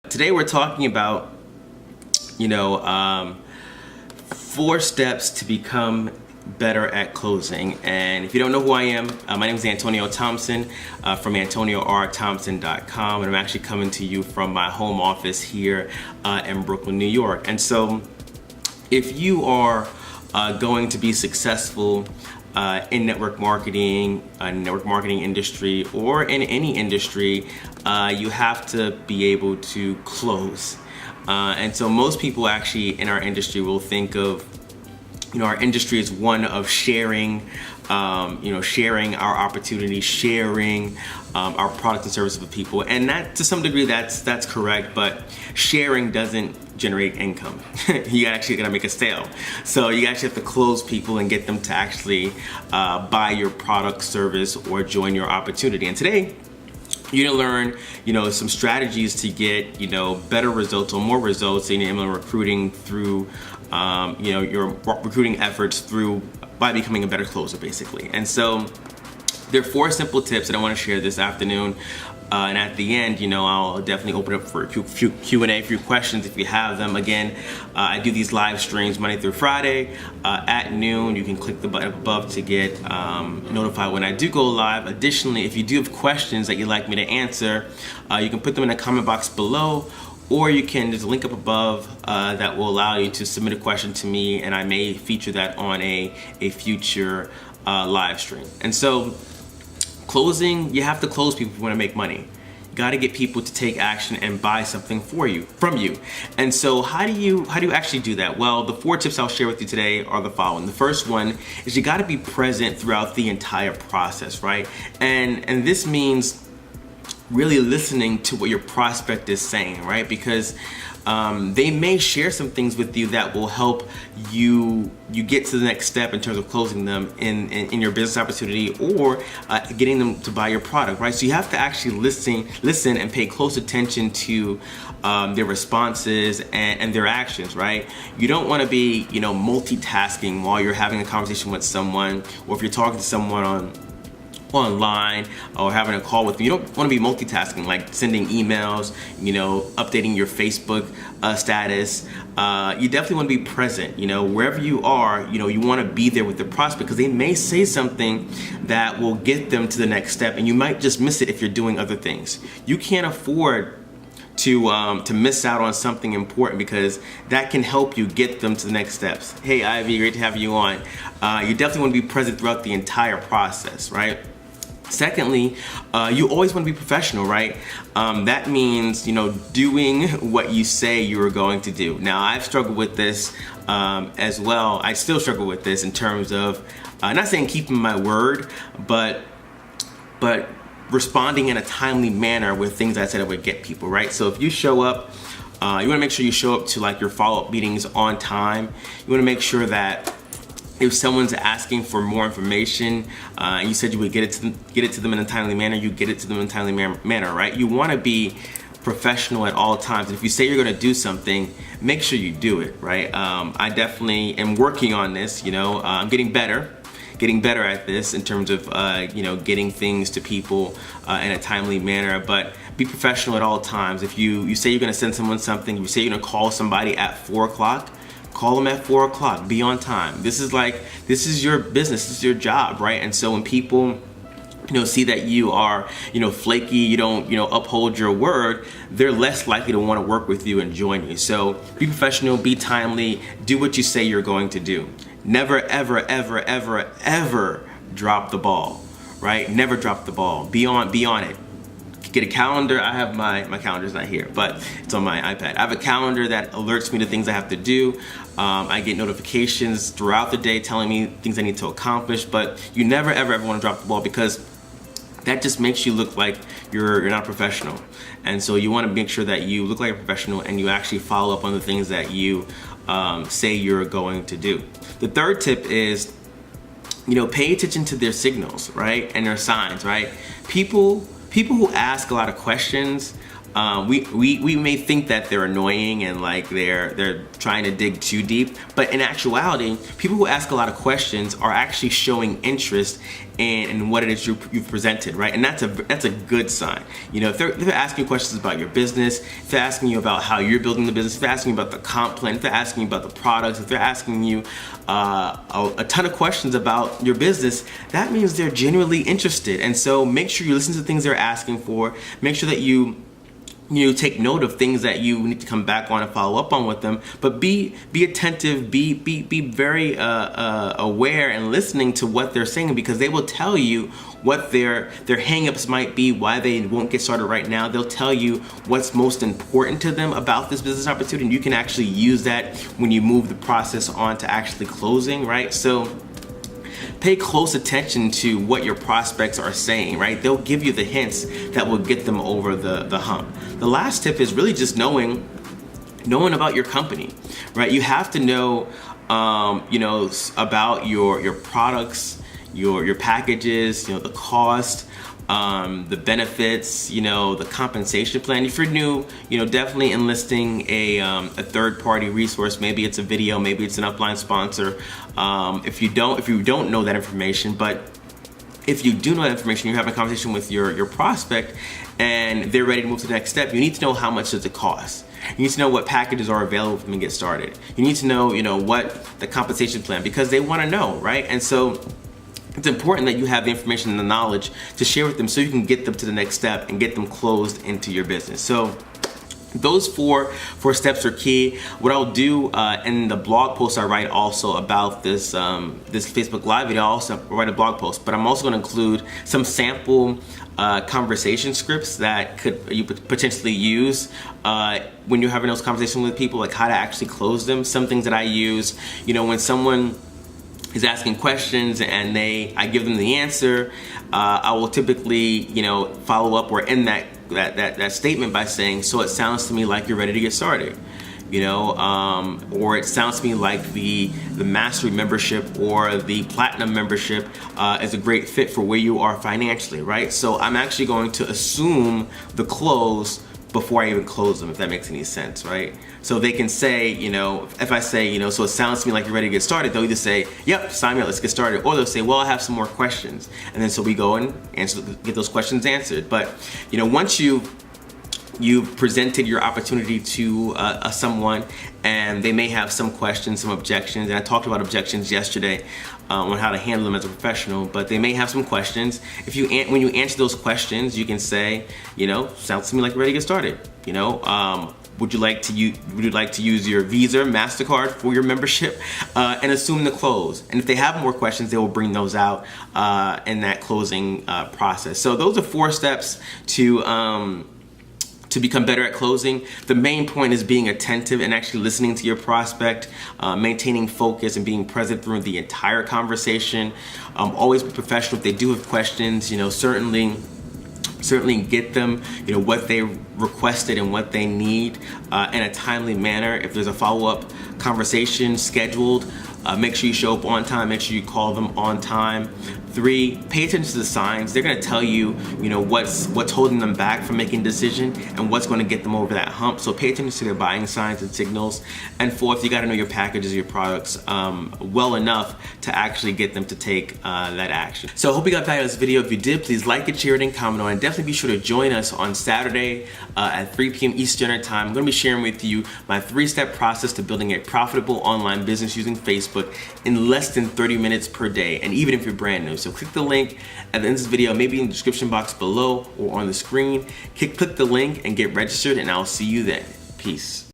Today we're talking about, 4 steps to become better at closing. And if you don't know who I am, my name is Antonio Thompson from AntonioRThompson.com, and I'm actually coming to you from my home office here in Brooklyn, New York. And so if you are going to be successful in network marketing industry, or in any industry, you have to be able to close. And so most people actually in our industry will think of, our industry is one of sharing, sharing our opportunities, sharing our products and services with people. And that, to some degree, that's correct, but sharing doesn't generate income. You actually gotta make a sale. So you actually have to close people and get them to actually buy your product, service, or join your opportunity. And today, you're gonna learn, some strategies to get, better results or more results in MLM recruiting through, your recruiting efforts by becoming a better closer, basically. And so there are 4 simple tips that I want to share this afternoon. And at the end, I'll definitely open up for a few Q&A, a few questions if you have them. Again, I do these live streams Monday through Friday at noon. You can click the button above to get notified when I do go live. Additionally, if you do have questions that you'd like me to answer, you can put them in the comment box below, or you can, there's a link up above that will allow you to submit a question to me, and I may feature that on a future live stream. And so, closing, you have to close people if you want to make money. You got to get people to take action and buy something from you. And so how do you actually do that? Well, the 4 tips I'll share with you today are the following. The first one is you got to be present throughout the entire process, right? And this means really listening to what your prospect is saying, right? Because they may share some things with you that will help you get to the next step in terms of closing them in your business opportunity, or getting them to buy your product, right? So you have to actually listen and pay close attention to their responses and their actions, right? You don't want to be, multitasking while you're having a conversation with someone, or if you're talking to someone online or having a call with them. You don't want to be multitasking, like sending emails, updating your Facebook status. You definitely want to be present, wherever you are. You want to be there with the prospect, because they may say something that will get them to the next step, and you might just miss it if you're doing other things. You can't afford to miss out on something important, because that can help you get them to the next steps. Hey Ivy, great to have you on. You definitely want to be present throughout the entire process, right? Secondly, you always want to be professional, right? That means, doing what you say you are going to do. Now, I've struggled with this as well. I still struggle with this in terms of, not saying keeping my word, but responding in a timely manner with things I said I would get people, right? So if you show up, you want to make sure you show up to your follow-up meetings on time. You want to make sure that if someone's asking for more information, and you said you would get it to them in a timely manner, you get it to them in a timely manner, right? You want to be professional at all times. And if you say you're going to do something, make sure you do it, right? I definitely am working on this. I'm getting better at this in terms of getting things to people in a timely manner. But be professional at all times. If you say you're going to send someone something, you say you're going to call somebody at 4 o'clock, call them at 4 o'clock. Be on time. This is your business. This is your job, right? And so when people see that you are, flaky, you don't, uphold your word, they're less likely to want to work with you and join you. So be professional, be timely, do what you say you're going to do. Never, ever, ever, ever, ever drop the ball, right? Never drop the ball. Be on it. Get a calendar. I have my calendar's not here, but it's on my iPad. I have a calendar that alerts me to things I have to do. I get notifications throughout the day telling me things I need to accomplish, but you never, ever, ever want to drop the ball, because that just makes you look like you're not a professional. And so you want to make sure that you look like a professional and you actually follow up on the things that you say you're going to do. The third tip is, pay attention to their signals, right? And their signs, right? People who ask a lot of questions, we may think that they're annoying and like they're trying to dig too deep, but in actuality, people who ask a lot of questions are actually showing interest in what it is you've presented, right? And that's a good sign. You know, if they're asking you questions about your business, if they're asking you about how you're building the business, if they're asking you about the comp plan, if they're asking you about the products, if they're asking you a ton of questions about your business, that means they're genuinely interested. And so make sure you listen to the things they're asking for. Make sure that you take note of things that you need to come back on and follow up on with them, but be attentive, be very aware and listening to what they're saying, because they will tell you what their hangups might be, why they won't get started right now. They'll tell you what's most important to them about this business opportunity, and you can actually use that when you move the process on to actually closing, right? So pay close attention to what your prospects are saying, right? They'll give you the hints that will get them over the hump. The last tip is really just knowing about your company, right? You have to know, about your products, your packages, the cost, the benefits, the compensation plan. If you're new, definitely enlisting a third-party resource. Maybe it's a video, maybe it's an upline sponsor. If you don't know that information, but if you do know that information, you're having a conversation with your prospect and they're ready to move to the next step, you need to know how much does it cost. You need to know what packages are available for them to get started. You need to know, what the compensation plan, because they want to know, right? And so it's important that you have the information and the knowledge to share with them so you can get them to the next step and get them closed into your business. So those four steps are key. What I'll do in the blog post I write also about this Facebook Live video, I'll also write a blog post, but I'm also going to include some sample conversation scripts that you could potentially use when you're having those conversations with people, like how to actually close them. Some things that I use, when someone is asking questions and I give them the answer, I will typically, follow up or end that statement by saying, so it sounds to me like you're ready to get started, or it sounds to me like the mastery membership or the platinum membership is a great fit for where you are financially, right? So I'm actually going to assume the close before I even close them, if that makes any sense, right? So they can say, if I say, so it sounds to me like you're ready to get started, they'll either say, yep, sign me up, let's get started. Or they'll say, well, I have some more questions. And then so we go and get those questions answered. But, once you've presented your opportunity to someone and they may have some questions, some objections, and I talked about objections yesterday on how to handle them as a professional, but they may have some questions. When you answer those questions, you can say, sounds to me like you're ready to get started. Would you like to use your Visa, MasterCard for your membership, and assume the close? And if they have more questions, they will bring those out in that closing process. So those are 4 steps to become better at closing. The main point is being attentive and actually listening to your prospect, maintaining focus and being present through the entire conversation. Always be professional. If they do have questions, certainly get them, what they requested and what they need in a timely manner. If there's a follow-up conversation scheduled, make sure you show up on time, make sure you call them on time. 3, pay attention to the signs. They're gonna tell you, what's holding them back from making a decision and what's gonna get them over that hump. So pay attention to their buying signs and signals. And 4th, you gotta know your packages, your products well enough to actually get them to take that action. So I hope you got value out of this video. If you did, please like it, share it, and comment on it. And definitely be sure to join us on Saturday at 3 p.m. Eastern Standard Time. I'm gonna be sharing with you my 3-step process to building a profitable online business using Facebook in less than 30 minutes per day, and even if you're brand new. So click the link at the end of this video, maybe in the description box below or on the screen. Click the link and get registered, and I'll see you then. Peace.